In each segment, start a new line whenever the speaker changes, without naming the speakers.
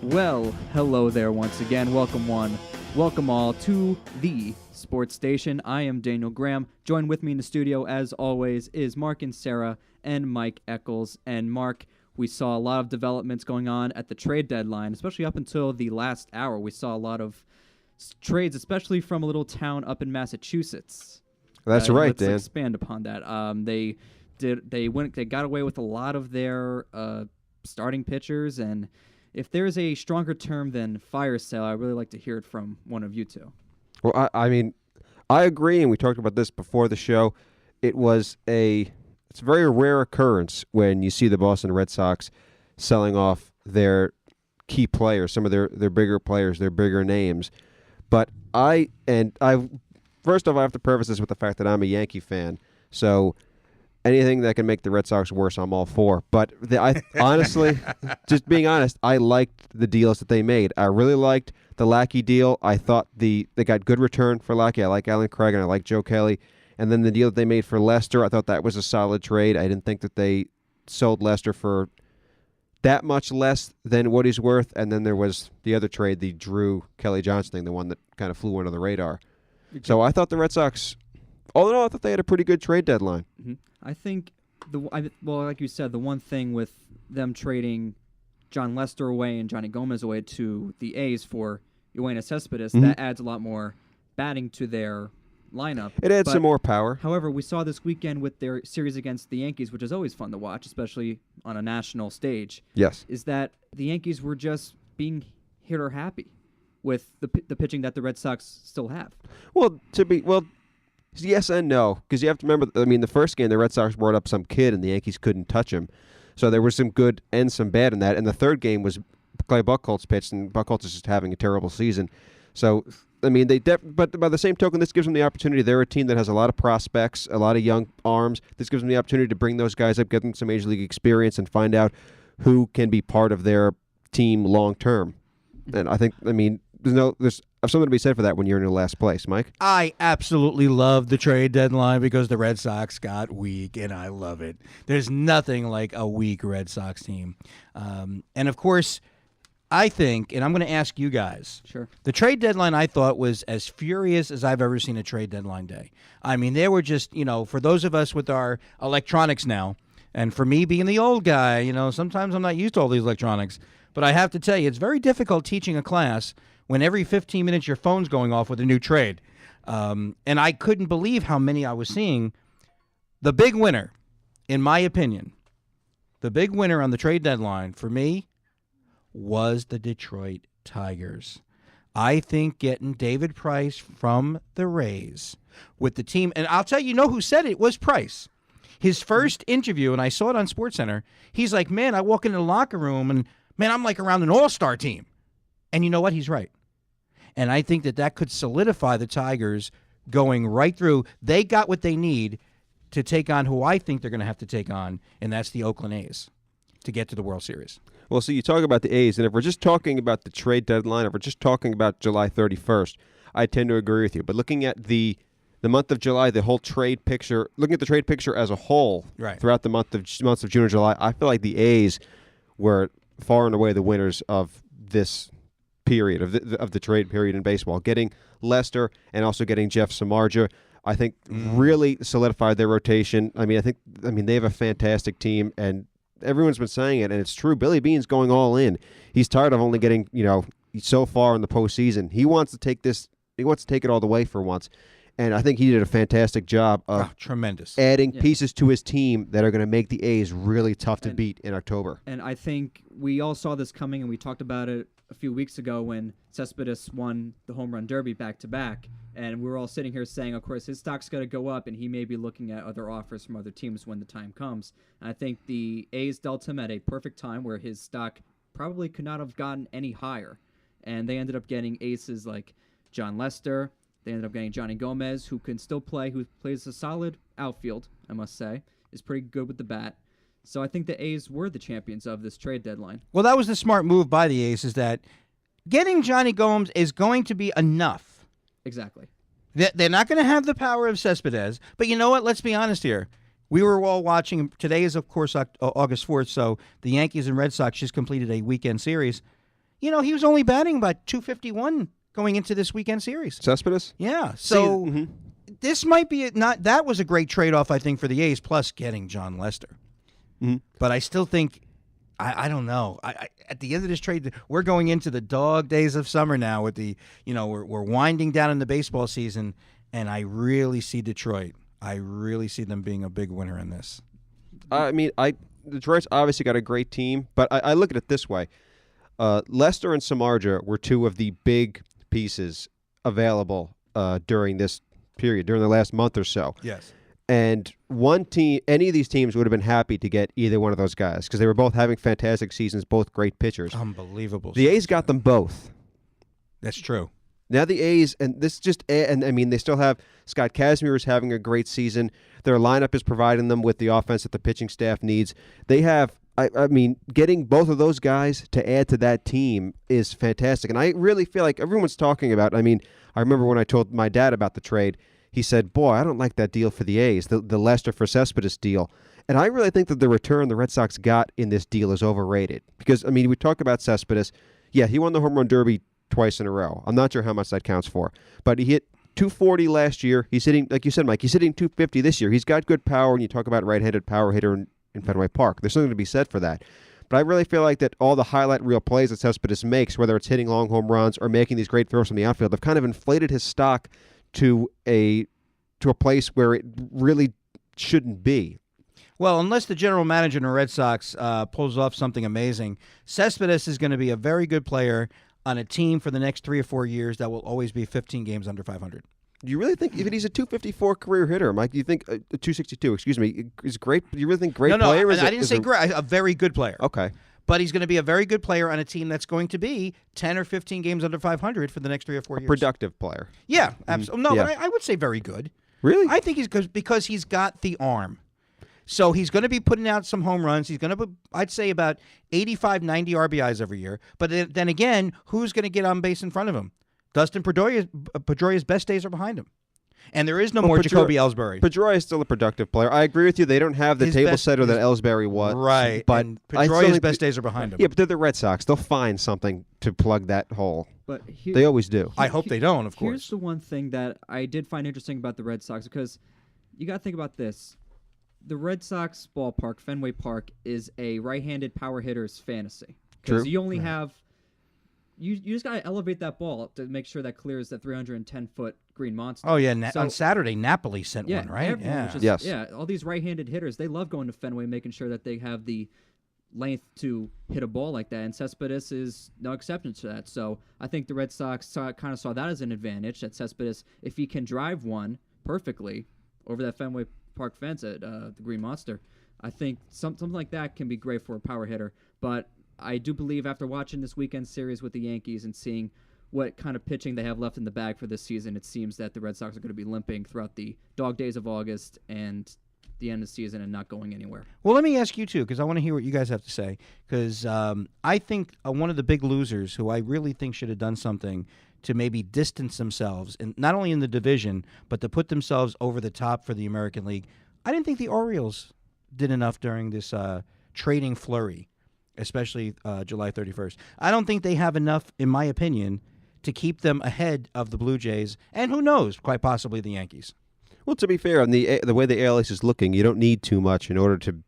Well, hello there once again. Welcome one, welcome all to the Sports Station. I am Daniel Graham. Joined with me in the studio, as always, is Mark and Sarah and Mike Eccles. And Mark, we saw a lot of developments going on at the trade deadline, especially up until the last hour. We saw a lot of trades, especially from a little town up in Massachusetts.
That's right,
let's
Dan.
expand upon that. They got away with a lot of their starting pitchers, and if there's a stronger term than fire sale, I'd really like to hear it from one of you two.
Well, I mean, I agree, and we talked about this before the show. It's a very rare occurrence when you see the Boston Red Sox selling off their key players, some of their bigger players, their bigger names. But first off, I have to preface this with the fact that I'm a Yankee fan, so anything that can make the Red Sox worse, I'm all for. But I honestly, just being honest, I liked the deals that they made. I really liked the Lackey deal. I thought they got good return for Lackey. I like Alan Craig and I like Joe Kelly. And then the deal that they made for Lester, I thought that was a solid trade. I didn't think that they sold Lester for that much less than what he's worth. And then there was the other trade, the Drew Kelly Johnson thing, the one that kind of flew under the radar. So I thought the Red Sox, all in all, I thought they had a pretty good trade deadline.
Mm-hmm. I think, like you said, the one thing with them trading John Lester away and Johnny Gomez away to the A's for Yoenis Cespedes, that adds a lot more batting to their lineup.
It adds some more power.
However, we saw this weekend with their series against the Yankees, which is always fun to watch, especially on a national stage.
Yes.
Is that the Yankees were just being hitter happy with the pitching that the Red Sox still have.
Yes and no, because you have to remember, the first game, the Red Sox brought up some kid, and the Yankees couldn't touch him. So there was some good and some bad in that. And the third game was Clay Buchholz pitched, and Buchholz is just having a terrible season. So, but by the same token, this gives them the opportunity. They're a team that has a lot of prospects, a lot of young arms. This gives them the opportunity to bring those guys up, get them some Major League experience, and find out who can be part of their team long term. And I think, there's something to be said for that when you're in your last place, Mike.
I absolutely love the trade deadline because the Red Sox got weak, and I love it. There's nothing like a weak Red Sox team. And, of course, I think, and I'm going to ask you guys,
sure,
the trade deadline I thought was as furious as I've ever seen a trade deadline day. I mean, they were just, for those of us with our electronics now, and for me being the old guy, sometimes I'm not used to all these electronics. But I have to tell you, it's very difficult teaching a class when every 15 minutes your phone's going off with a new trade. And I couldn't believe how many I was seeing. The big winner, in my opinion, the big winner on the trade deadline for me was the Detroit Tigers. I think getting David Price from the Rays with the team, and I'll tell you, who said it was Price. His first interview, and I saw it on SportsCenter, he's like, man, I walk into the locker room, and man, I'm like around an all-star team. And you know what? He's right. And I think that could solidify the Tigers going right through. They got what they need to take on who I think they're going to have to take on, and that's the Oakland A's to get to the World Series.
Well, so you talk about the A's, and if we're just talking about the trade deadline, if we're just talking about July 31st, I tend to agree with you. But looking at the month of July, the whole trade picture, looking at the trade picture as a whole throughout the months of June and July, I feel like the A's were far and away the winners of this period, of the trade period in baseball. Getting Lester and also getting Jeff Samardzija, I think, really solidified their rotation. They have a fantastic team, and everyone's been saying it, and it's true. Billy Beane's going all in. He's tired of only getting, so far in the postseason. He wants to take this. He wants to take it all the way for once. And I think he did a fantastic job of
tremendous
adding pieces to his team that are going to make the A's really tough to beat in October.
And I think we all saw this coming, and we talked about it a few weeks ago when Cespedes won the home run derby back-to-back. And we were all sitting here saying, of course, his stock's got to go up, and he may be looking at other offers from other teams when the time comes. And I think the A's dealt him at a perfect time where his stock probably could not have gotten any higher. And they ended up getting aces like John Lester. They ended up getting Johnny Gomez, who can still play, who plays a solid outfield, I must say, is pretty good with the bat. So I think the A's were the champions of this trade deadline.
Well, that was the smart move by the A's, is that getting Johnny Gomez is going to be enough.
Exactly.
They're not going to have the power of Cespedes, but you know what? Let's be honest here. We were all watching. Today is, of course, August 4th, so the Yankees and Red Sox just completed a weekend series. he was only batting about 251 going into this weekend series.
Cespedes?
Yeah. So this might be that was a great trade-off, I think, for the A's, plus getting John Lester. But I still think, I don't know. At the end of this trade, we're going into the dog days of summer now with we're winding down in the baseball season, and I really see Detroit. I really see them being a big winner in this.
Detroit's obviously got a great team, but I look at it this way. Lester and Samardzija were two of the big pieces available during this period, during the last month or so.
Yes.
And one team, any of these teams would have been happy to get either one of those guys because they were both having fantastic seasons, both great pitchers.
Unbelievable.
The A's got them both.
That's true.
Now the A's, and this just, and I mean, they still have Scott Kazmir is having a great season. Their lineup is providing them with the offense that the pitching staff needs. They have, I mean, getting both of those guys to add to that team is fantastic. And I really feel like everyone's talking about, I mean, I remember when I told my dad about the trade, he said, boy, I don't like that deal for the A's, the Lester for Cespedes deal. And I really think that the return the Red Sox got in this deal is overrated. Because, I mean, we talk about Cespedes. Yeah, he won the home run derby twice in a row. I'm not sure how much that counts for. But he hit 240 last year. He's hitting, like you said, Mike, he's hitting 250 this year. He's got good power, and you talk about right-handed power hitter in Fenway Park. There's something to be said for that. But I really feel like that all the highlight reel plays that Cespedes makes, whether it's hitting long home runs or making these great throws from the outfield, have kind of inflated his stock to a place where it really shouldn't be.
Well, unless the general manager in the Red Sox pulls off something amazing, Cespedes is going to be a very good player on a team for the next 3 or 4 years that will always be 15 games under 500.
Do you really think, even he's a 254 career hitter, Mike, do you think, 262, excuse me, is great? Do you really think great player?
No, I didn't say great. A very good player.
Okay.
But he's going to be a very good player on a team that's going to be 10 or 15 games under 500 for the next 3 or 4 years.
Productive player.
Yeah, absolutely. No, but I would say very good.
Really?
I think he's good because he's got the arm. So he's going to be putting out some home runs. He's going to put, I'd say, about 85, 90 RBIs every year. But then again, who's going to get on base in front of him? Dustin Pedroia's best days are behind him. And there is no more Jacoby Ellsbury.
Pedroia is still a productive player. I agree with you. They don't have the table setter that Ellsbury was.
Right.
But
Pedroia's best days are behind him.
Yeah, but they're the Red Sox. They'll find something to plug that hole.
But
they always do.
I hope they don't, of course.
Here's the one thing that I did find interesting about the Red Sox, because you got to think about this. The Red Sox ballpark, Fenway Park, is a right-handed power hitter's fantasy. Because you only have... You just got to elevate that ball to make sure that clears that 310-foot green monster.
Oh, yeah. On Saturday, Napoli sent one, right?
Yeah, all these right-handed hitters, they love going to Fenway, making sure that they have the length to hit a ball like that, and Cespedes is no exception to that. So I think the Red Sox kind of saw that as an advantage, that Cespedes, if he can drive one perfectly over that Fenway Park fence at the Green Monster, I think something like that can be great for a power hitter. But I do believe after watching this weekend series with the Yankees and seeing what kind of pitching they have left in the bag for this season, it seems that the Red Sox are going to be limping throughout the dog days of August and the end of the season and not going anywhere.
Well, let me ask you, too, because I want to hear what you guys have to say. Because I think one of the big losers who I really think should have done something to maybe distance themselves, and not only in the division, but to put themselves over the top for the American League, I didn't think the Orioles did enough during this trading flurry, especially July 31st. I don't think they have enough, in my opinion, to keep them ahead of the Blue Jays, and who knows, quite possibly the Yankees.
Well, to be fair, on the way the AL East is looking, you don't need too much in order to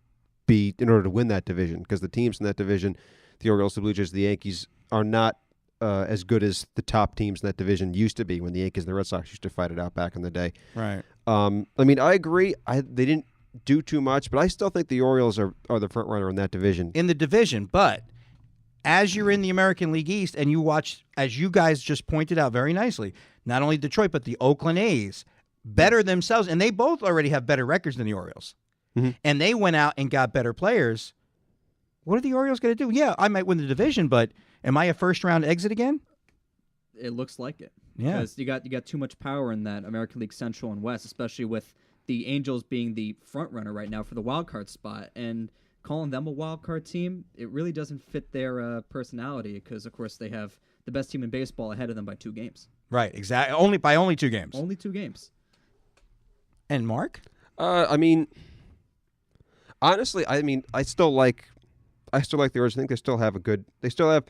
win that division, because the teams in that division, the Orioles, the Blue Jays, the Yankees, are not as good as the top teams in that division used to be when the Yankees and the Red Sox used to fight it out back in the day.
Right.
I mean, I agree. They didn't do too much, but I still think the Orioles are the front runner in that division.
In the division, but as you're in the American League East and you watch, as you guys just pointed out very nicely, not only Detroit, but the Oakland A's better themselves, and they both already have better records than the Orioles. Mm-hmm. And they went out and got better players. What are the Orioles going to do? Yeah, I might win the division, but am I a first-round exit again?
It looks like it.
Yeah.
Because you got too much power in that American League Central and West, especially with the Angels being the front runner right now for the wild card spot. And calling them a wild card team, it really doesn't fit their personality because, of course, they have the best team in baseball ahead of them by 2 games.
Right, exactly. Only 2 games.
Only 2 games.
And Mark?
I mean, honestly, I still like the Orioles. I think they still have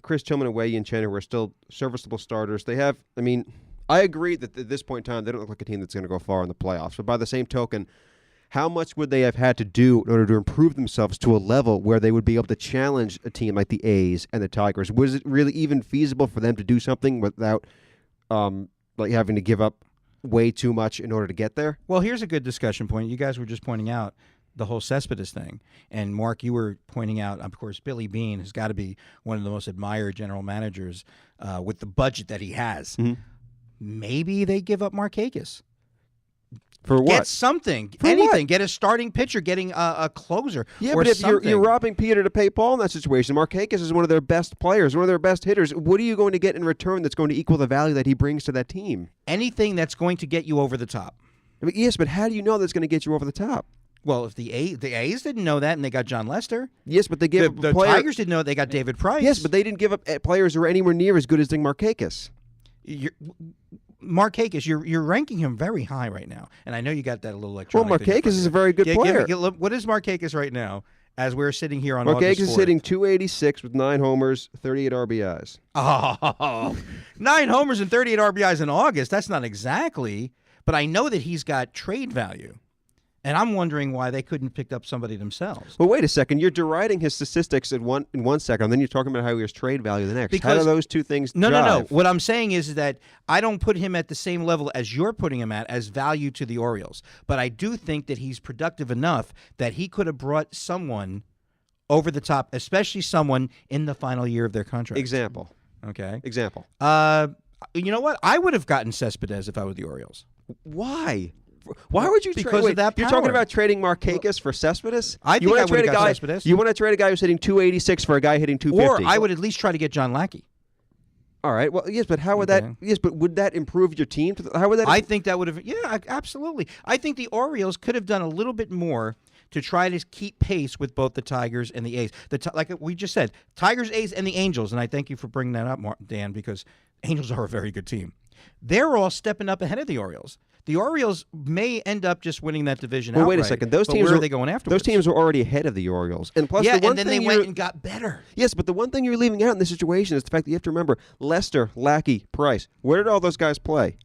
Chris Tillman and Wei Yin Chen, who are still serviceable starters. They have, I mean, I agree that at this point in time, they don't look like a team that's going to go far in the playoffs. But by the same token, how much would they have had to do in order to improve themselves to a level where they would be able to challenge a team like the A's and the Tigers? Was it really even feasible for them to do something without like having to give up way too much in order to get there?
Well, here's a good discussion point. You guys were just pointing out the whole Cespedes thing. And, Mark, you were pointing out, of course, Billy Beane has got to be one of the most admired general managers with the budget that he has.
Mm-hmm.
Maybe they give up Markakis.
For what?
Get something.
For
anything.
what?
Get a starting pitcher, getting a closer.
Yeah,
or
but if
something.
you're robbing Peter to pay Paul in that situation, Markakis is one of their best players, one of their best hitters. What are you going to get in return that's going to equal the value that he brings to that team?
Anything that's going to get you over the top.
I mean, yes, but how do you know that's going to get you over the top?
Well, if the A's didn't know that and they got John Lester.
Yes, but they gave up
The Tigers didn't know they got David Price.
Yes, but they didn't give up players who are anywhere near as good as Markakis.
Markakis, you're ranking him very high right now, and I know you got that a little
Well,
electronic.
Markakis is a very good player.
What is Markakis right now? As we're sitting here on
Markakis
August 4th?
is hitting .286 with 9 homers, 38 RBIs.
Oh, 9 homers and 38 RBIs in August. That's not exactly, but I know that he's got trade value. And I'm wondering why they couldn't pick up somebody themselves.
Well, wait a second. You're deriding his statistics in one second, and then you're talking about how he has trade value the next.
Because,
how do those two things
No.
jive?
What I'm saying is that I don't put him at the same level as you're putting him at as value to the Orioles. But I do think that he's productive enough that he could have brought someone over the top, especially someone in the final year of their contract.
Example.
Okay.
Example.
You know what? I would have gotten Cespedes if I were the Orioles.
Why? Why would you
Because of that
You're
power.
talking about trading Markakis for Cespedes?
I think
you wanna
I would've
trade a
got
guy.
Cespedes.
You want to trade a guy who's hitting .286 for a guy hitting .250?
Or I would at least try to get John Lackey.
All right. Well, yes, but how would that? Yes, but would that improve your team? How would that?
I think that would have. Yeah, absolutely. I think the Orioles could have done a little bit more to try to keep pace with both the Tigers and the A's. Like we just said, Tigers, A's, and the Angels. And I thank you for bringing that up, Dan, because Angels are a very good team. They're all stepping up ahead of the Orioles. The Orioles may end up just winning that division outright.
Well, wait a second. Those teams
where are they going afterwards?
Those teams are already ahead of the Orioles, and plus,
yeah,
the one
and then
thing
they went and got better.
Yes, but the one thing you're leaving out in this situation is the fact that you have to remember Lester, Lackey, Price. Where did all those guys play?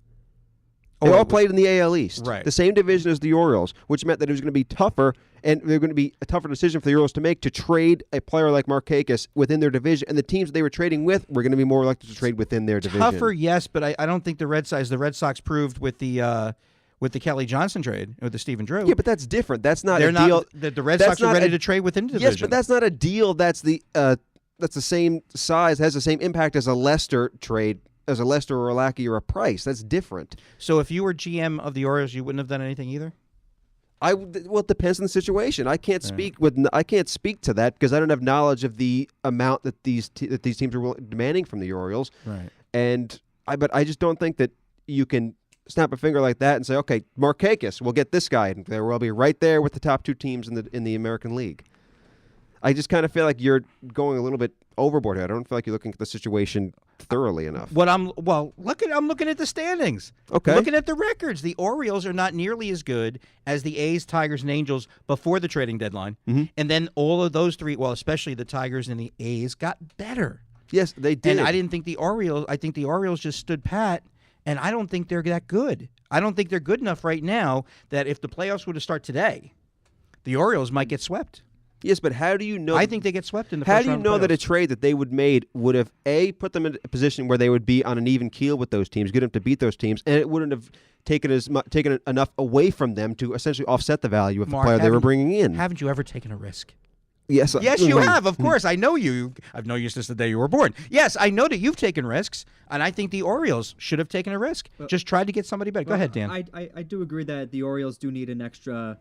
They all played in the AL East,
right?
The same division as the Orioles, which meant that it was going to be tougher, and they're going to be a tougher decision for the Orioles to make to trade a player like Markakis within their division, and the teams that they were trading with were going to be more likely to trade within their division.
Tougher, yes, but I don't think the Red Sox proved with the Kelly Johnson trade with the Stephen Drew.
Yeah, but that's different. That's not
They're
a deal.
Not, the Red Sox are ready to trade within the division.
Yes, but that's not a deal. That's the same size, has the same impact as a Lester trade, as a Lester or a Lackey or a Price. That's different.
So if you were GM of the Orioles, you wouldn't have done anything either?
Well, it depends on the situation. I can't speak to that because I don't have knowledge of the amount that these teams are demanding from the Orioles.
Right.
But I just don't think that you can snap a finger like that and say, okay, Markakis, we'll get this guy, and we'll be right there with the top two teams in the American League. I just kind of feel like you're going a little bit overboard here. I don't feel like you're looking at the situation thoroughly enough.
I'm looking at the standings.
Okay.
Looking at the records. The Orioles are not nearly as good as the A's, Tigers, and Angels before the trading deadline.
Mm-hmm.
And then all of those three, well, especially the Tigers and the A's, got better.
Yes, they did.
And I didn't think the Orioles, I think the Orioles just stood pat, and I don't think they're that good. I don't think they're good enough right now that if the playoffs were to start today, the Orioles might get swept.
Yes, but how do you know?
I think they get swept in the
How
first
do you
round of
know that a
playoffs.
trade that they would made would have put them in a position where they would be on an even keel with those teams, good enough to beat those teams, and it wouldn't have taken enough away from them to essentially offset the value of the player they were bringing in?
Haven't you ever taken a risk?
Yes,
Yes, you have. Of course, I know you. I've known you since the day you were born. Yes, I know that you've taken risks, and I think the Orioles should have taken a risk. Just tried to get somebody better. Go ahead, Dan.
I do agree that the Orioles do need an extra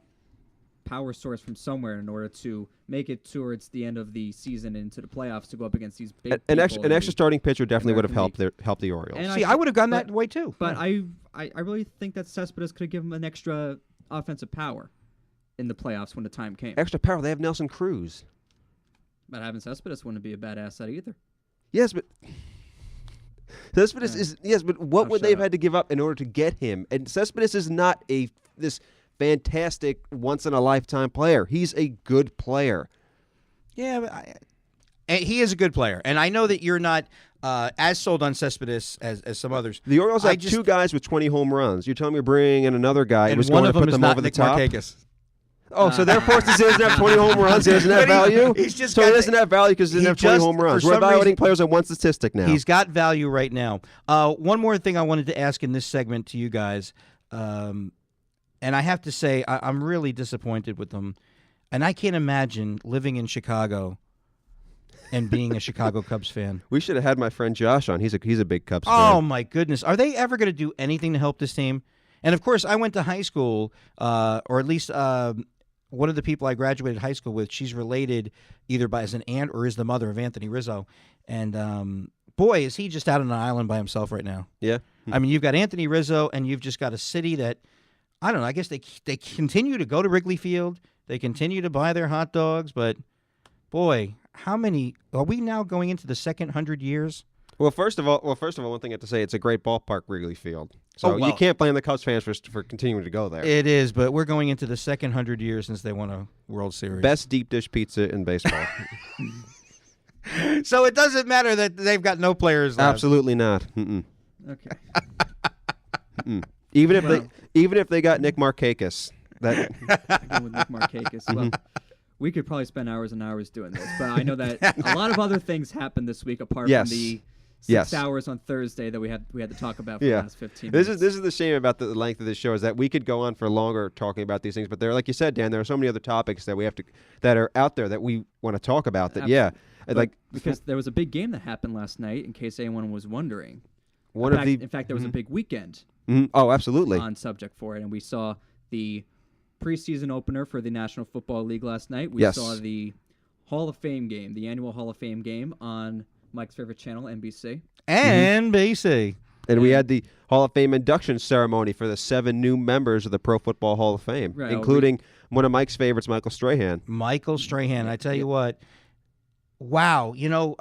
power source from somewhere in order to make it towards the end of the season into the playoffs to go up against these big
an
people
extra starting pitcher definitely would have
American
helped the Orioles.
And
See, I would have gone that way too.
But I really think that Cespedes could have given them an extra offensive power in the playoffs when the time came.
Extra power. They have Nelson Cruz.
But having Cespedes wouldn't be a bad asset either.
Yes, but Cespedes is but what would they have had to give up in order to get him? And Cespedes is not this fantastic once in a lifetime player. He's a good player.
Yeah, but And he is a good player, and I know that you're not as sold on Cespedes as some others.
The Orioles have two guys with 20 home runs. You're telling me bringing in another guy
and
who's
one
going
of
to
them
put
is
them
not
over the
Nick
top?
Markakis.
Oh, so therefore, since he doesn't have 20 home runs, he doesn't have value?
He's just
so he doesn't have value because he doesn't have 20 home runs. We're evaluating players on one statistic now.
He's got value right now. One more thing I wanted to ask in this segment to you guys, and I have to say I'm really disappointed with them. And I can't imagine living in Chicago and being a Chicago Cubs fan.
We should have had my friend Josh on. He's a big Cubs fan.
Oh, my goodness. Are they ever going to do anything to help this team? And, of course, I went to high school, or at least one of the people I graduated high school with, she's related either as an aunt or is the mother of Anthony Rizzo. And, boy, is he just out on an island by himself right now.
Yeah.
I mean, you've got Anthony Rizzo, and you've just got a city that, I don't know, I guess they continue to go to Wrigley Field. They continue to buy their hot dogs, but boy, how many are we now going into the second 100 years?
Well, first of all, one thing I have to say, it's a great ballpark, Wrigley Field. So you can't blame the Cubs fans for continuing to go there.
It is, but we're going into the second 100 years since they won a World Series.
Best deep dish pizza in baseball.
So it doesn't matter that they've got no players left.
Absolutely not. Mm-mm.
Okay.
Mm-mm. Even if they got Nick Markakis.
Again with Nick Markakis. Well, we could probably spend hours and hours doing this, but I know that a lot of other things happened this week apart from the 6 hours on Thursday that we had to talk about for the last 15 minutes.
This is the shame about the length of this show is that we could go on for longer talking about these things, but there, like you said, Dan, there are so many other topics that are out there that we want to talk about. That
because there was a big game that happened last night. In case anyone was wondering, in fact, there was a big weekend.
Mm-hmm. Oh, absolutely.
On subject for it, and we saw the preseason opener for the National Football League last night. We saw the Hall of Fame game, the annual Hall of Fame game on Mike's favorite channel, NBC.
NBC.
And we had the Hall of Fame induction ceremony for the 7 new members of the Pro Football Hall of Fame, including one of Mike's favorites, Michael Strahan.
Michael Strahan. I tell you what, wow. You know,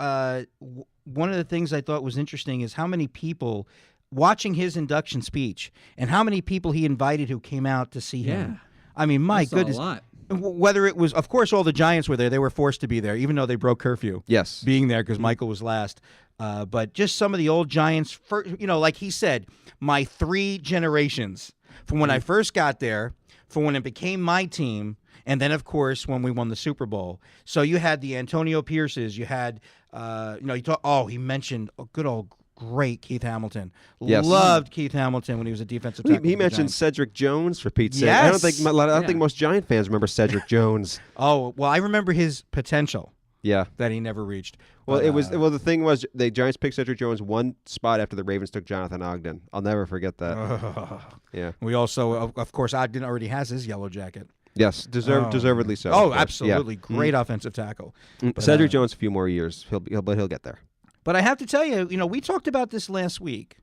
one of the things I thought was interesting is how many people watching his induction speech and how many people he invited who came out to see him. I mean, my goodness.
A lot.
Whether it was, of course, all the Giants were there. They were forced to be there, even though they broke curfew.
Yes.
Being there because Michael was last. But just some of the old Giants, like he said, my 3 generations. From when I first got there, from when it became my team, and then, of course, when we won the Super Bowl. So you had the Antonio Pierces. You had, he mentioned good old great Keith Hamilton.
Yes.
Loved Keith Hamilton when he was a defensive tackle.
He mentioned Cedric Jones, for Pete's sake.
Yes.
I don't think most Giant fans remember Cedric Jones.
Oh, well, I remember his potential.
Yeah.
That he never reached.
Well, the thing was the Giants picked Cedric Jones one spot after the Ravens took Jonathan Ogden. I'll never forget that. Yeah.
We also, of course, Ogden already has his yellow jacket.
Yes, deservedly so.
Oh, absolutely. Yeah. Great offensive tackle.
But, Cedric Jones, a few more years. He'll get there.
But I have to tell you, we talked about this last week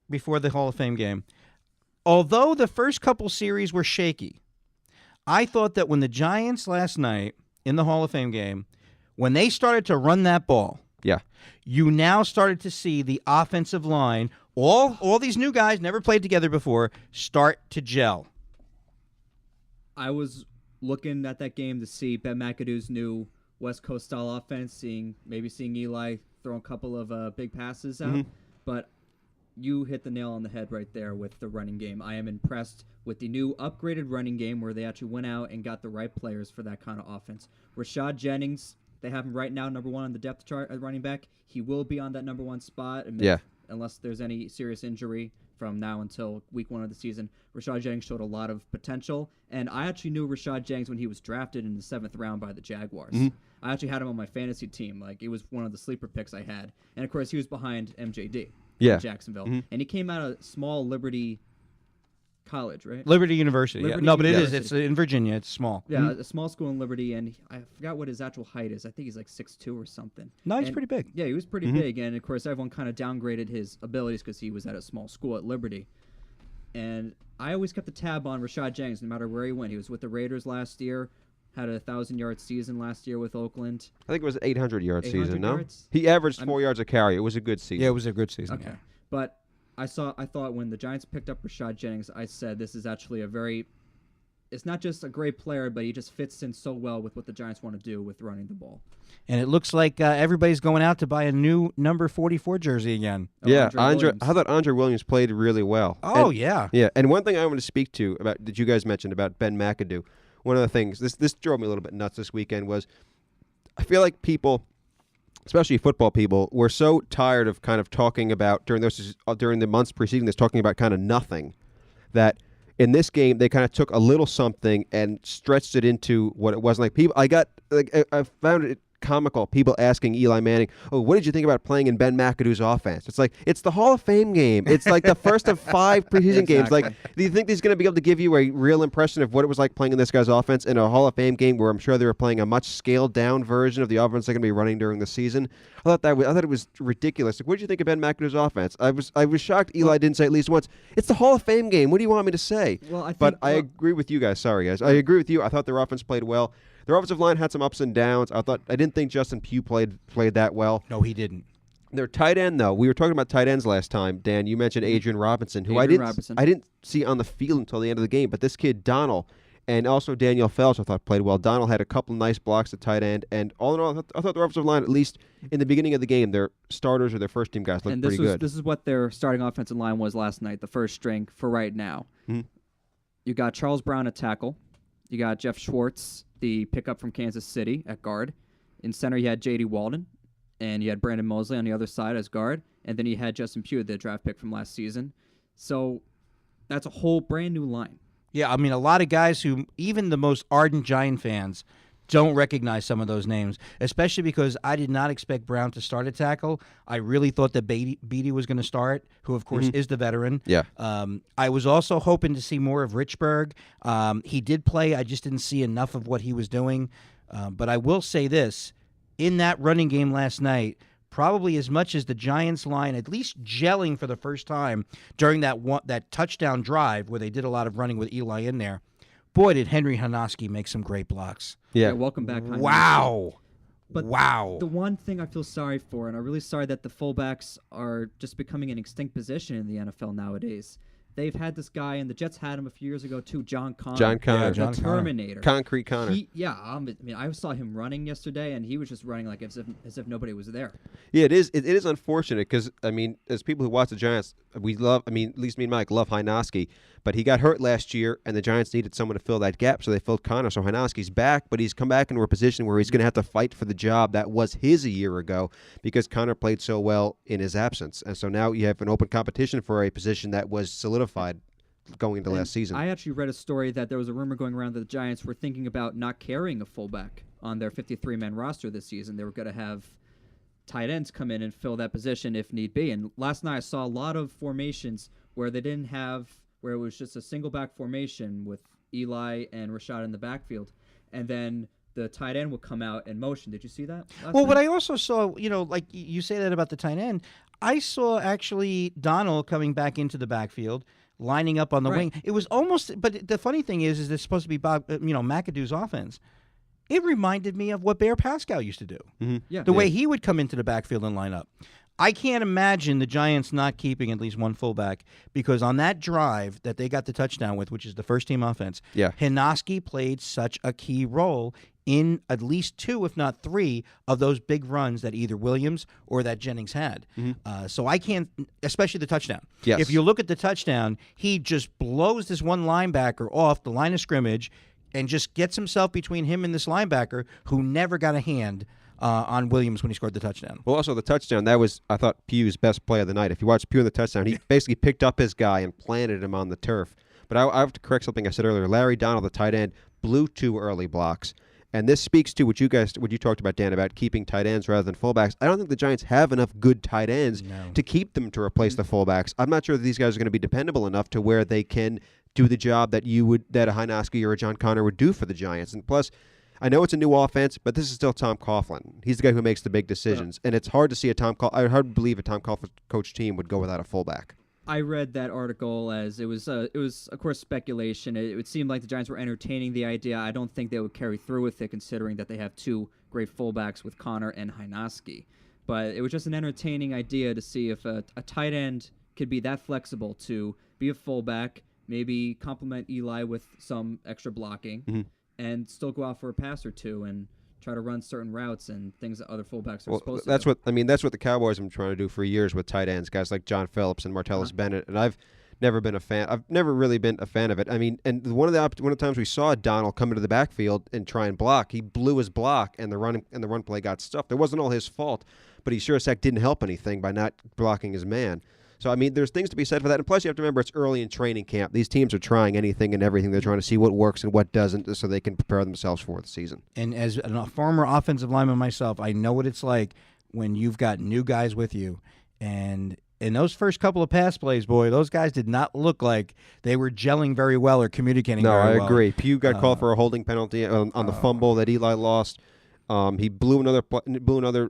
before the Hall of Fame game. Although the first couple series were shaky, I thought that when the Giants last night in the Hall of Fame game, when they started to run that ball, you now started to see the offensive line, all these new guys never played together before, start to gel.
I was looking at that game to see Ben McAdoo's new West Coast style offense, seeing Eli throw a couple of big passes out, but you hit the nail on the head right there with the running game. I am impressed with the new upgraded running game where they actually went out and got the right players for that kind of offense. Rashad Jennings, they have him right now number 1 on the depth chart at running back. He will be on that number 1 spot unless there's any serious injury from now until week 1 of the season. Rashad Jennings showed a lot of potential, and I actually knew Rashad Jennings when he was drafted in the 7th round by the Jaguars. I actually had him on my fantasy team. Like, it was one of the sleeper picks I had. And, of course, he was behind MJD in Jacksonville. And he came out of small Liberty College, right?
Liberty University.
Liberty
No, but
University.
It's in Virginia. It's small.
Yeah, a small school in Liberty, and I forgot what his actual height is. I think he's like 6'2" or something.
No, he's pretty big.
Yeah, he was pretty big, and, of course, everyone kind of downgraded his abilities because he was at a small school at Liberty. And I always kept a tab on Rashad Jennings no matter where he went. He was with the Raiders last year. Had a 1,000-yard season last year with Oakland.
I think it was an 800-yard season, no?
Yards?
He averaged 4 yards a carry. It was a good season.
Yeah, it was a good season.
Okay. But I thought when the Giants picked up Rashad Jennings, I said this is actually is not just a great player, but he just fits in so well with what the Giants want to do with running the ball.
And it looks like everybody's going out to buy a new number 44 jersey again.
Yeah,
Andre Williams.
I thought Andre Williams played really well.
Oh,
And-
yeah.
Yeah, and one thing I want to speak to about that you guys mentioned about Ben McAdoo, one of the things, this drove me a little bit nuts this weekend, was I feel like people, especially football people, were so tired of kind of talking about, during the months preceding this, talking about kind of nothing, that in this game they kind of took a little something and stretched it into what it was. Like I found it comical, people asking Eli Manning, "Oh, what did you think about playing in Ben McAdoo's offense?" It's like, it's the Hall of Fame game. It's like the first of 5 preseason games. Like, do you think he's going to be able to give you a real impression of what it was like playing in this guy's offense in a Hall of Fame game where I'm sure they were playing a much scaled down version of the offense they're going to be running during the season? I thought it was ridiculous. Like, what did you think of Ben McAdoo's offense? I was shocked Eli didn't say at least once, "It's the Hall of Fame game. What do you want me to say?"
Well,
I agree with you guys. Sorry, guys. I agree with you. I thought their offense played well. Their offensive line had some ups and downs. I didn't think Justin Pugh played that well.
No, he didn't.
Their tight end, though, we were talking about tight ends last time. Dan, you mentioned Adrian Robinson, who
Adrian
I
Robinson.
didn't see on the field until the end of the game. But this kid Donald and also Daniel Felch, I thought played well. Donald had a couple nice blocks at tight end, and all in all, I thought their offensive line, at least in the beginning of the game, their starters or their first team guys looked pretty good.
This is what their starting offensive line was last night, the first string for right now.
Mm-hmm.
You got Charles Brown at tackle. You got Jeff Schwartz, the pickup from Kansas City, at guard. In center, you had J.D. Walden, and you had Brandon Mosley on the other side as guard. And then you had Justin Pugh, the draft pick from last season. So that's a whole brand new line.
Yeah, I mean, a lot of guys who, even the most ardent Giant fans, don't recognize some of those names, especially because I did not expect Brown to start at tackle. I really thought that Beatty was going to start, who, of course, is the veteran.
Yeah.
I was also hoping to see more of Richburg. He did play. I just didn't see enough of what he was doing. But I will say this. In that running game last night, probably as much as the Giants line, at least gelling for the first time during that touchdown drive where they did a lot of running with Eli in there, boy, did Henry Hanoski make some great blocks.
Yeah.
Welcome back. Heinz.
Wow.
But
wow.
The one thing I feel sorry for, and I'm really sorry that the fullbacks are just becoming an extinct position in the NFL nowadays. They've had this guy, and the Jets had him a few years ago too, John Connor.
John Connor.
Yeah, John
the
Connor.
Terminator.
Concrete Connor.
I mean, I saw him running yesterday, and he was just running like as if nobody was there.
Yeah, it is. It is unfortunate because, I mean, as people who watch the Giants, we love, I mean, at least me and Mike love Hinoski, but he got hurt last year, and the Giants needed someone to fill that gap, so they filled Connor. So Hinoski's back, but he's come back into a position where he's going to have to fight for the job that was his a year ago because Connor played so well in his absence. And so now you have an open competition for a position that was solidified going into last season.
I actually read a story that there was a rumor going around that the Giants were thinking about not carrying a fullback on their 53-man roster this season. They were going to have tight ends come in and fill that position if need be. And last night I saw a lot of formations where it was just a single back formation with Eli and Rashad in the backfield. And then the tight end would come out in motion. Did you see that?
But I also saw, like you say that about the tight end, I saw actually Donald coming back into the backfield, lining up on the wing. It was almost, but the funny thing is it's supposed to be McAdoo's offense. It reminded me of what Bear Pascal used to do.
Mm-hmm.
Yeah.
The way he would come into the backfield and line up. I can't imagine the Giants not keeping at least one fullback because on that drive that they got the touchdown with, which is the first team offense, Hinoski played such a key role in at least 2, if not 3, of those big runs that either Williams or that Jennings had. Mm-hmm. So I can't, especially the touchdown.
Yes.
If you look at the touchdown, he just blows this one linebacker off the line of scrimmage and just gets himself between him and this linebacker who never got a hand on Williams when he scored the touchdown.
Well, also the touchdown, that was, I thought, Pugh's best play of the night. If you watch Pugh in the touchdown, he basically picked up his guy and planted him on the turf. But I have to correct something I said earlier. Larry Donald, the tight end, blew 2 early blocks. And this speaks to what you talked about, Dan, about keeping tight ends rather than fullbacks. I don't think the Giants have enough good tight ends to keep them to replace the fullbacks. I'm not sure that these guys are going to be dependable enough to where they can do the job that a Hinoski or a John Connor would do for the Giants. And plus, I know it's a new offense, but this is still Tom Coughlin. He's the guy who makes the big decisions, and it's hard to see hard to believe a Tom Coughlin coach team would go without a fullback.
I read that article as it was of course speculation. It would seem like the Giants were entertaining the idea. I don't think they would carry through with it, considering that they have 2 great fullbacks with Connor and Hinoski. But it was just an entertaining idea to see if a tight end could be that flexible to be a fullback, maybe complement Eli with some extra blocking, and still go out for a pass or two and try to run certain routes and things that other fullbacks are supposed to do.
That's what the Cowboys have been trying to do for years with tight ends, guys like John Phillips and Martellus Bennett, and I've never been a fan. I've never really been a fan of it. I mean, and one of the times we saw Donald come into the backfield and try and block, he blew his block, and the run play got stuffed. It wasn't all his fault, but he sure as heck didn't help anything by not blocking his man. So, I mean, there's things to be said for that. And plus, you have to remember, it's early in training camp. These teams are trying anything and everything. They're trying to see what works and what doesn't so they can prepare themselves for the season.
And as a former offensive lineman myself, I know what it's like when you've got new guys with you. And in those first couple of pass plays, boy, those guys did not look like they were gelling very well or communicating very well.
No, I agree. Pugh got called for a holding penalty on the fumble that Eli lost. He blew another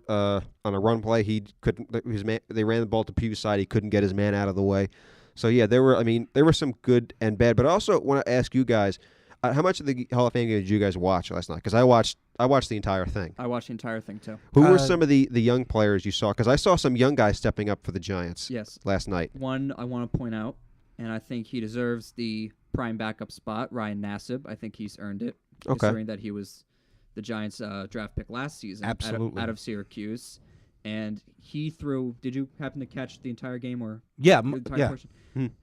on a run play. He couldn't. They ran the ball to Pugh's side. He couldn't get his man out of the way. So yeah, there were some good and bad. But I also want to ask you guys, how much of the Hall of Fame game did you guys watch last night? Because I watched the entire thing.
I watched the entire thing too.
Who were some of the young players you saw? Because I saw some young guys stepping up for the Giants.
Yes.
Last night.
One I want to point out, and I think he deserves the prime backup spot. Ryan Nassib. I think he's earned it, considering that he was the Giants' draft pick last season.
Absolutely.
Out of Syracuse. And he threw. Did you happen to catch the entire game or?
Yeah,
the entire portion?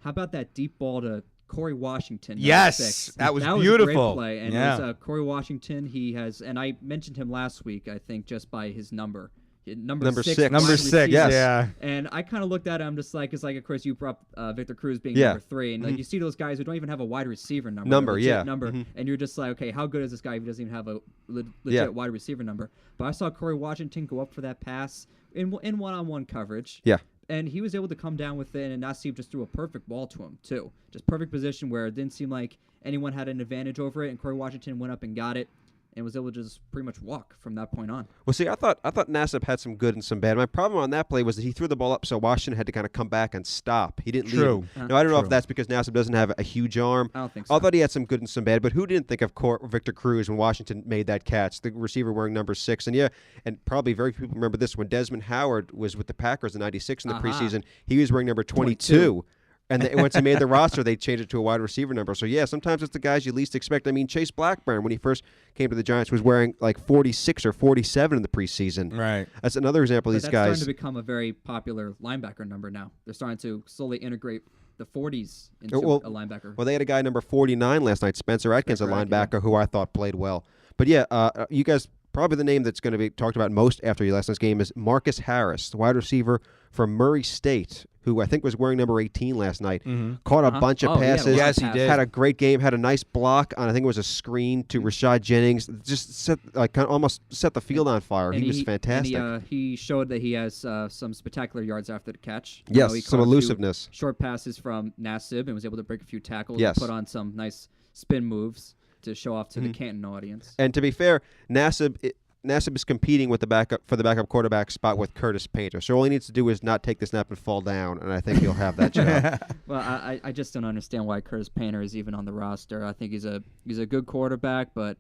How about that deep ball to Corey Washington?
Yes,
6?
that was
a
beautiful.
great play. And it was, Corey Washington, he has, and I mentioned him last week, I think, just by his number. Number six.
Number 6, yes. Yeah.
And I kind of looked at him just like, it's like, of course, you brought up Victor Cruz being
Yeah.
number 3. And like you see those guys who don't even have a wide receiver number. Number. And you're just like, okay, how good is this guy if he doesn't even have a legit wide receiver number? But I saw Corey Washington go up for that pass in one-on-one coverage.
Yeah.
And he was able to come down with it, and Nassib just threw a perfect ball to him, too. Just perfect position where it didn't seem like anyone had an advantage over it, and Corey Washington went up and got it and was able to just pretty much walk from that point on.
Well, see, I thought Nassib had some good and some bad. My problem on that play was that he threw the ball up, so Washington had to kind of come back and stop. He didn't lead. Now, I don't know if that's because Nassib doesn't have a huge arm.
I don't think so.
I thought he had some good and some bad, but who didn't think of Victor Cruz when Washington made that catch, the receiver wearing number 6? And probably very few people remember this. When Desmond Howard was with the Packers in '96 in the preseason, he was wearing number 22. And once he made the roster, they changed it to a wide receiver number. So, yeah, sometimes it's the guys you least expect. I mean, Chase Blackburn, when he first came to the Giants, was wearing like 46 or 47 in the preseason.
Right.
That's another example of these
that's
guys.
Starting to become a very popular linebacker number now. They're starting to slowly integrate the 40s into a linebacker.
Well, they had a guy number 49 last night, Spencer Atkins, a linebacker who I thought played well. But, yeah, you guys, probably the name that's going to be talked about most after your last night's game is Marcus Harris, the wide receiver from Murray State, who I think was wearing number 18 last night. Caught a bunch of passes.
Yes, he did.
Had a great game. Had a nice block on, I think it was a screen to Rashad Jennings. Just almost set the field on fire. He was fantastic.
And he showed that he has some spectacular yards after the catch.
Yes,
he
some
caught a few
Elusiveness.
Short passes from Nassib and was able to break a few tackles
Yes.
and put on some nice spin moves to show off to the Canton audience.
And to be fair, Nassib is competing with the backup quarterback spot with Curtis Painter. So all he needs to do is not take the snap and fall down, and I think he'll have that job.
Well, I just don't understand why Curtis Painter is even on the roster. I think he's a good quarterback, but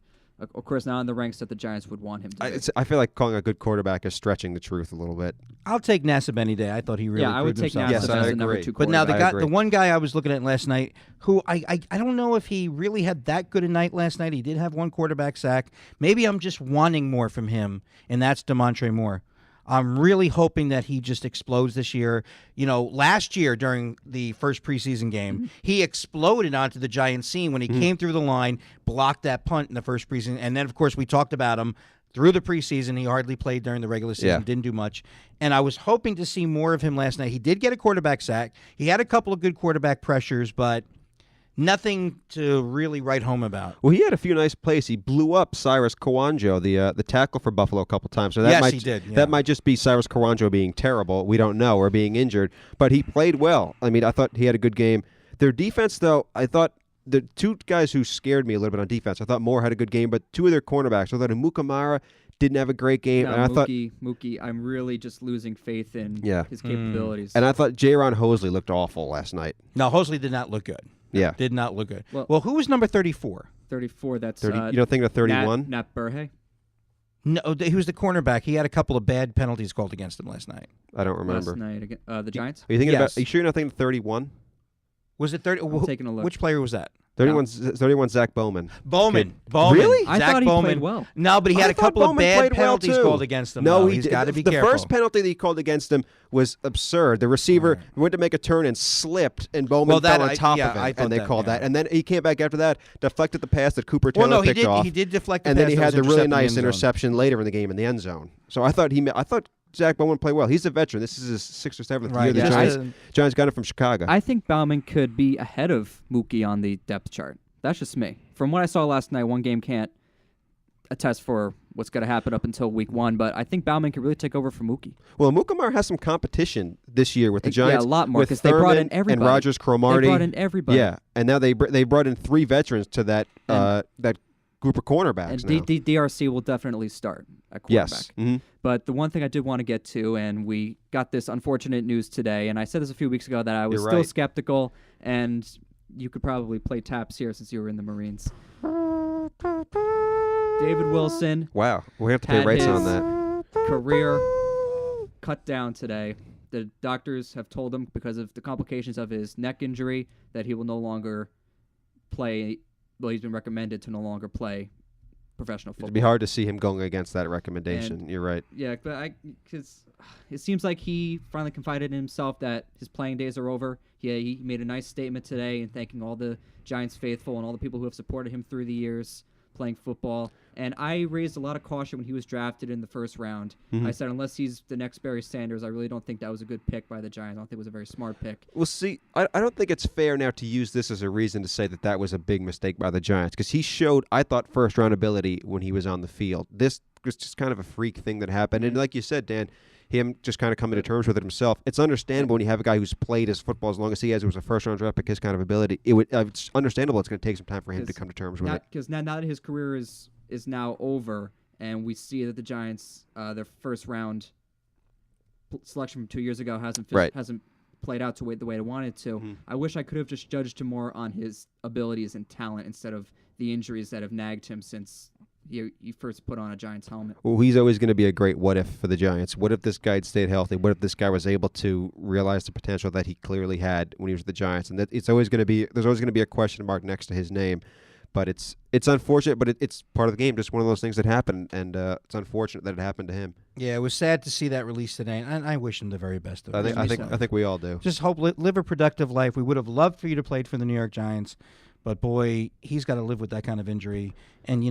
of course not in the ranks that the Giants would want him to be.
I feel like calling a good quarterback is stretching the truth a little bit.
I'll take Nassib any day. I thought he really
I would take
himself.
Nassib as the number 2
But now
quarterback.
the one guy I was looking at last night, who I don't know if he really had that good a night last night. He did have one quarterback sack. Maybe I'm just wanting more from him, and that's DeMontre Moore. I'm really hoping that he just explodes this year. You know, last year during the first preseason game, he exploded onto the Giants scene when he came through the line, blocked that punt in the first preseason, and then, of course, we talked about him through the preseason. He hardly played during the regular season, didn't do much. And I was hoping to see more of him last night. He did get a quarterback sack. He had a couple of good quarterback pressures, but nothing to really write home about.
Well, he had a few nice plays. He blew up Cyrus Kawanjo, the tackle for Buffalo, a couple times. So
Yes, he did, yeah.
That might just be Cyrus Kawanjo being terrible. We don't know, or being injured. But he played well. I mean, I thought he had a good game. Their defense, though, I thought the two guys who scared me a little bit on defense, I thought Moore had a good game, but two of their cornerbacks, I thought Mukamara didn't have a great game.
No,
and I thought
Mookie, I'm really just losing faith in his capabilities.
And I thought Jaron Hosley looked awful last night.
No, Hosley did not look good.
Yeah.
Did not look good.
Well,
who was number 34?
34, that's
30, you don't think of 31?
Nat Burhe?
No, he was the cornerback. He had a couple of bad penalties called against him last night.
I don't remember.
Last night, the Giants?
Are you thinking
Yes.
Are you sure you're not thinking of 31?
Was it 30?
I'm taking a look.
Which player was that?
31 Zach Bowman.
Bowman.
Really?
I
Zach
thought he
Bowman.
played well.
No, but he had a
I thought
couple of
Bowman
bad
played well,
penalties
too.
called against him.
No,
he's got to be
the
careful.
first penalty that he called against him was absurd. The receiver went to make a turn and slipped, and Bowman fell on top of it, and they called that. And then he came back after that, deflected the pass that Cooper Taylor picked off.
He did deflect the
and
pass.
then he
that
had
was
the really
intercepted in the
nice
end zone.
interception later in the game in the end zone. So I thought Zach Bowman played well. He's a veteran. This is his 6th or 7th year. The Giants got him from Chicago.
I think Bauman could be ahead of Mookie on the depth chart. That's just me. From what I saw last night, one game can't attest for what's going to happen up until week 1, but I think Bauman could really take over for Mookie.
Well, Mookie has some competition this year with the Giants.
Yeah, a lot more,
because
they brought in everybody.
And Rogers Cromartie.
They brought in everybody.
Yeah, and now they brought in 3 veterans to that that group of cornerbacks.
And DRC will definitely start at quarterback.
Yes. Mm-hmm.
But the one thing I did want to get to, and we got this unfortunate news today, and I said this a few weeks ago that I was still skeptical, and you could probably play taps here since you were in the Marines. David Wilson.
Wow, we have to pay rates on that.
Career cut down today. The doctors have told him because of the complications of his neck injury that he will no longer play. Well, he's been recommended to no longer play professional football.
It'd be hard to see him going against that recommendation. You're right.
Yeah, but because it seems like he finally confided in himself that his playing days are over. He made a nice statement today and thanking all the Giants faithful and all the people who have supported him through the years playing football. And I raised a lot of caution when he was drafted in the first round. Mm-hmm. I said, unless he's the next Barry Sanders, I really don't think that was a good pick by the Giants. I don't think it was a very smart pick.
Well, see, I don't think it's fair now to use this as a reason to say that was a big mistake by the Giants, because he showed, I thought, first-round ability when he was on the field. This was just kind of a freak thing that happened. And like you said, Dan, him just kind of coming to terms with it himself. It's understandable when you have a guy who's played his football as long as he has. It was a first-round draft pick, his kind of ability. It's understandable it's going to take some time for him to come to terms with it.
Because now that his career is now over, and we see that the Giants, their first-round selection from 2 years ago hasn't played out the way they wanted to. Mm-hmm. I wish I could have just judged him more on his abilities and talent instead of the injuries that have nagged him since he first put on a Giants helmet.
Well, he's always going to be a great what if for the Giants. What if this guy had stayed healthy? What if this guy was able to realize the potential that he clearly had when he was with the Giants? And there's always going to be a question mark next to his name. But it's unfortunate, but it's part of the game. Just one of those things that happen, and it's unfortunate that it happened to him.
Yeah, it was sad to see that release today, and I wish him the very best.
I think we all do.
Just hope live a productive life. We would have loved for you to play for the New York Giants, but boy, he's got to live with that kind of injury. And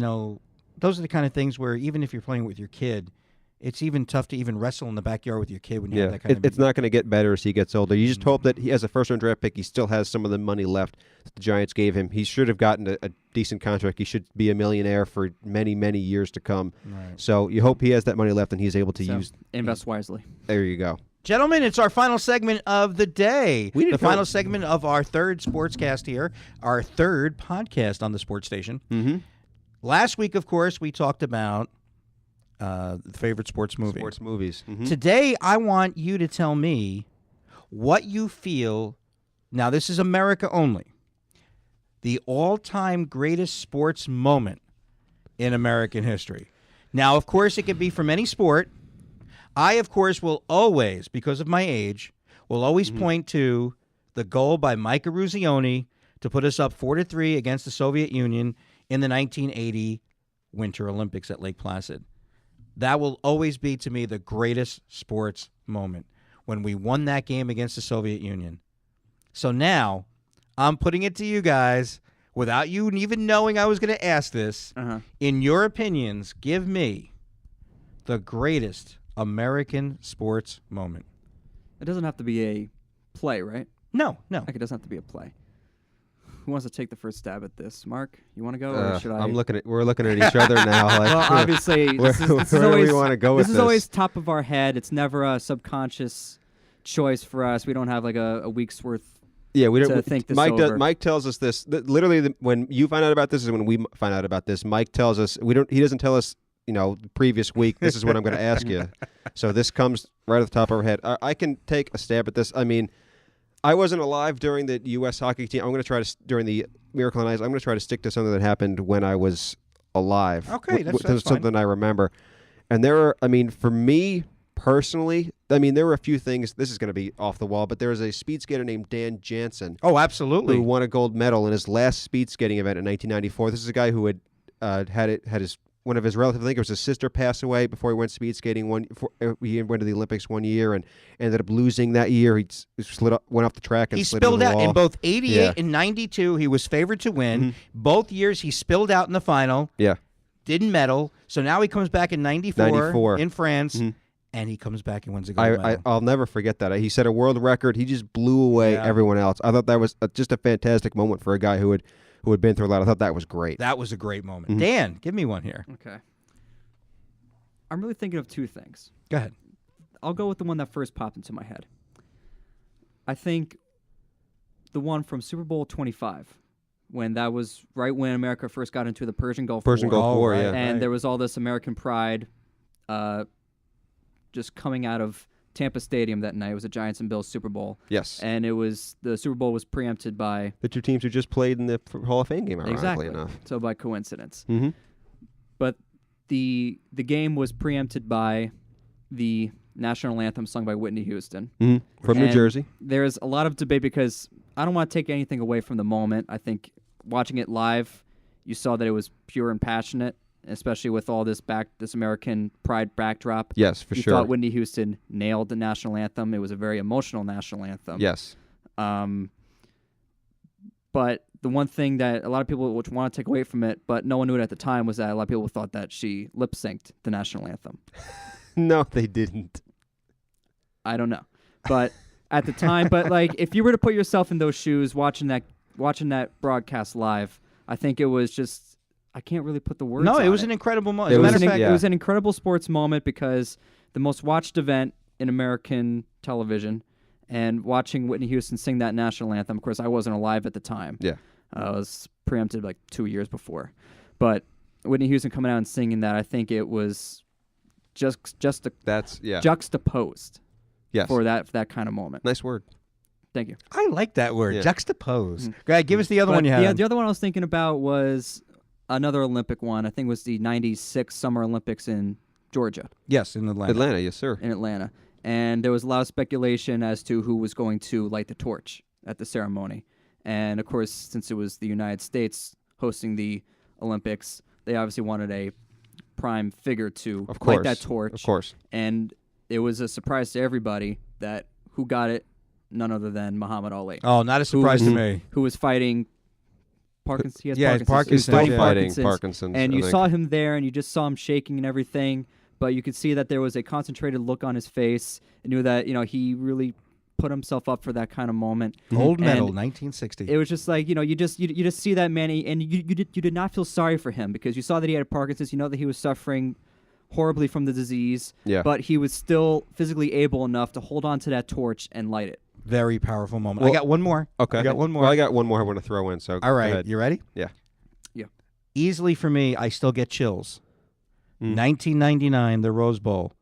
those are the kind of things where even if you're playing with your kid, it's even tough to even wrestle in the backyard with your kid when you have that kind of.
It's not going to get better as he gets older. You just hope that he, as a first-round draft pick, he still has some of the money left that the Giants gave him. He should have gotten a decent contract. He should be a millionaire for many, many years to come. Right. So you hope he has that money left and he's able to
invest wisely.
There you go.
Gentlemen, it's our final segment of the day. The final segment of our third sportscast here, our third podcast on the sports station.
Mm-hmm.
Last week, of course, we talked about favorite sports movie.
Sports movies. Mm-hmm.
Today, I want you to tell me what you feel. Now, this is America only. The all-time greatest sports moment in American history. Now, of course, it could be from any sport. I, of course, will always, because of my age, will always point to the goal by Mike Eruzione to put us up 4-3 against the Soviet Union in the 1980 Winter Olympics at Lake Placid. That will always be, to me, the greatest sports moment, when we won that game against the Soviet Union. So now, I'm putting it to you guys, without you even knowing I was going to ask this. In your opinions, give me the greatest American sports moment.
It doesn't have to be a play, right?
No.
Like, it doesn't have to be a play. Who wants to take the first stab at this? Mark, you want to go, or should I?
We're looking at each other now. Like,
well, obviously,
where do we want to go with this?
This is always top of our head. It's never a subconscious choice for us. We don't have like a week's worth.
Yeah, we don't
to think this
Mike
over.
Mike tells us this. Literally, when you find out about this is when we find out about this. Mike tells us He doesn't tell us. The previous week. This is what I'm going to ask you. So this comes right off the top of our head. I can take a stab at this. I mean, I wasn't alive during the U.S. hockey team. I'm going to try to during the Miracle on Ice. I'm going to try to stick to something that happened when I was alive.
Okay, that's
something I remember. And there are. I mean, for me personally, I mean, there were a few things. This is going to be off the wall, but there was a speed skater named Dan Jansen
Oh, absolutely.
who won a gold medal in his last speed skating event in 1994. This is a guy who had one of his relatives, I think it was his sister, pass away before he went speed skating. He went to the Olympics one year and ended up losing that year. He went off the track and
He
slid
spilled
into the
out
wall.
in both 88
Yeah.
and 92. He was favored to win.
Mm-hmm.
Both years he spilled out in the final.
Yeah.
Didn't medal. So now he comes back in 94 in France,
Mhm.
and he comes back and wins a gold medal.
I'll never forget that. He set a world record. He just blew away everyone else. I thought that was just a fantastic moment for a guy who had been through a lot. I thought that was great.
That was a great moment.
Mhm.
Dan, give me one here.
Okay. I'm really thinking of two things.
Go ahead.
I'll go with the one that first popped into my head. I think the one from Super Bowl 25, when that was right when America first got into the Persian Gulf War.
Gulf War,
right,
yeah.
And there was all this American pride just coming out of Tampa Stadium that night. It was a Giants and Bills Super Bowl.
Yes.
And the Super Bowl was preempted by...
The two teams who just played in the Hall of Fame game, ironically
Exactly.
enough.
So by coincidence.
Mm-hmm.
But the game was preempted by the national anthem sung by Whitney Houston.
Mm-hmm. From New
And
Jersey.
There's a lot of debate because I don't want to take anything away from the moment. I think watching it live, you saw that it was pure and passionate, especially with all this American pride backdrop.
Yes, for
you
sure.
thought Whitney Houston nailed the national anthem. It was a very emotional national anthem.
Yes.
But the one thing that a lot of people would want to take away from it, but no one knew it at the time, was that a lot of people thought that she lip-synced the national anthem.
No, they didn't.
I don't know. But at the time, like if you were to put yourself in those shoes watching that broadcast live, I think it was just, I can't really put the words on
No, it was an incredible moment.
It
As a
was
matter of fact,
It was an incredible sports moment because the most watched event in American television, and watching Whitney Houston sing that national anthem. Of course, I wasn't alive at the time.
Yeah.
I was preempted like 2 years before. But Whitney Houston coming out and singing that, I think it was juxtaposed
Yes.
for that kind of moment.
Nice word.
Thank you.
I like that word,
Yeah.
juxtapose.
Mhm.
Go ahead, give us the other
But
one you had.
The other one I was thinking about was another Olympic one. I think it was the 96 Summer Olympics in Georgia,
Yes, in Atlanta.
Atlanta, yes, sir.
in Atlanta. And there was a lot of speculation as to who was going to light the torch at the ceremony. And, of course, since it was the United States hosting the Olympics, they obviously wanted a prime figure to
Of course.
light that torch.
Of course.
And it was a surprise to everybody that who got it, none other than Muhammad Ali,
Oh, not a surprise to
Mhm.
me.
who was fighting Parkinson's. He has
Yeah, it's
Parkinson's.
Parkinson's,
He was
yeah.
fighting
Parkinson's.
and
I
you
think.
saw him there, and you just saw him shaking and everything, but you could see that there was a concentrated look on his face, and knew that he really put himself up for that kind of moment.
Gold medal,
And
1960.
it was just like you just see that man, and you did not feel sorry for him because you saw that he had Parkinson's. You know that he was suffering horribly from the disease,
Yeah.
but he was still physically able enough to hold on to that torch and light it.
Very powerful moment.
Well,
I got one more.
Okay.
I got one more.
Well, I got one more I want to throw in. So
All
go
right,
ahead.
you ready?
Yeah.
Yeah.
Easily for me, I still get chills.
Mm.
1999, the Rose Bowl,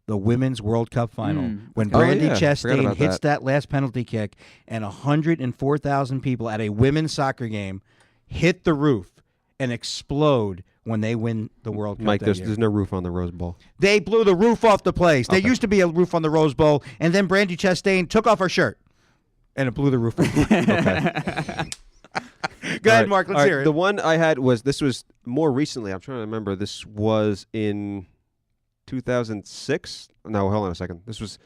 the Women's World Cup final, when
Oh,
Brandy
yeah. Forgot
Chastain
about
hits
that.
that last penalty kick, and 104,000 people at a women's soccer game hit the roof and explode when they win the World Cup.
Mike,
that
there's
year.
there's no roof on the Rose Bowl.
They blew the roof off the place. There
Okay.
used to be a roof on the Rose Bowl, and then Brandy Chastain took off her shirt, and it blew the roof off.
Okay.
Go
All
ahead,
right.
Mark. Let's
All right.
hear it.
The one I had this was more recently. I'm trying to remember. This was in 2006. No, hold on a second. This was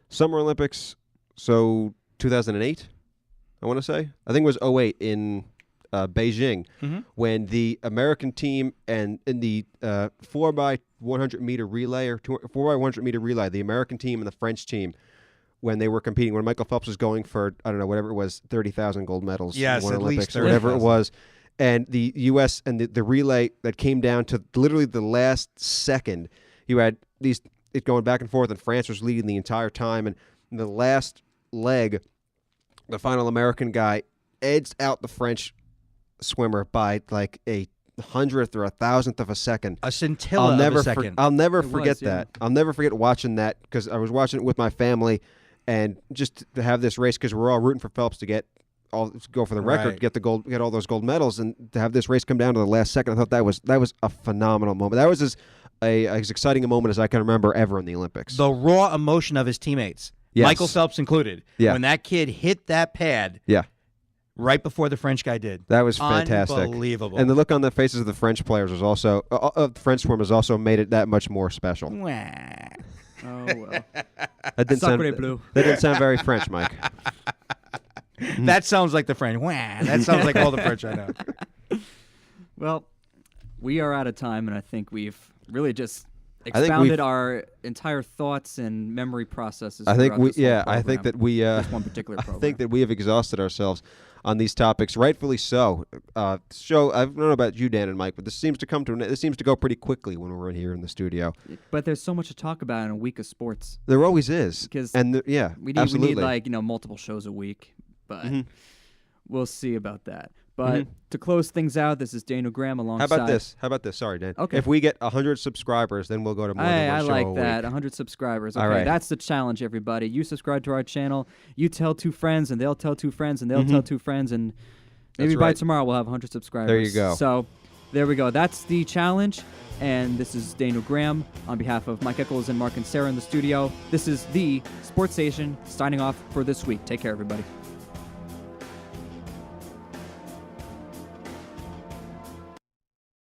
Summer Olympics. So 2008, I want to say. I think it was 2008 in Beijing,
Mhm.
when the American team and in the 4x100 meter relay or 4x100 meter relay, the American team and the French team, when they were competing, when Michael Phelps was going for, I don't know, whatever it was, 30,000 gold medals,
Yes,
won
at least
Olympics, or whatever it
30,000.
was, and the U.S. and the relay that came down to literally the last second, you had it going back and forth, and France was leading the entire time, and in the last leg, the final American guy edged out the French swimmer by like a 100th or 1,000th of a second.
A scintilla of a second.
I'll never
It was,
forget
yeah.
that. I'll never forget watching that because I was watching it with my family, and just to have this race because we're all rooting for Phelps to go for the record,
Right.
get the gold, get all those gold medals, and to have this race come down to the last second, I thought that was a phenomenal moment. That was as exciting a moment as I can remember ever in the Olympics.
The raw emotion of his teammates,
Yes.
Michael Phelps included,
Yeah.
when that kid hit that pad
Yeah.
right before the French guy did.
That was fantastic.
Unbelievable.
And the look on the faces of the French players was also, of the French swimmers also made it that much more special.
Wah.
Oh well.
That didn't sound,
Sacre bleu.
that didn't sound very French, Mike.
That sounds like the French. Wah. That sounds like all the French I know.
Well, we are out of time, and I think we've really just
think
expounded
we've-
our entire thoughts and memory processes.
I think
throughout
we,
this whole
yeah, I think
program.
that we,
This one particular
I
program.
think that we have exhausted ourselves on these topics, rightfully so. Show, I don't know about you, Dan and Mike, but this seems to go pretty quickly when we're in here in the studio.
But there's so much to talk about in a week of sports.
There always is,
Because
and yeah,
We need
absolutely.
like multiple shows a week, but
Mhm.
we'll see about that. But to close things out, this is Daniel Graham
How
alongside.
about this? Sorry, Dan.
Okay.
If we get 100 subscribers, then we'll go to more than
I
one show
like
a
that.
week.
100 subscribers.
All
Okay,
right.
that's the challenge, everybody. You subscribe to our channel. You tell 2 friends, and they'll tell 2 friends, and they'll tell 2 friends, and maybe
That's
by
right.
tomorrow we'll have 100 subscribers.
There you go.
So there we go. That's the challenge. And this is Daniel Graham on behalf of Mike Eccles and Mark and Sarah in the studio. This is the Sports Station signing off for this week. Take care, everybody.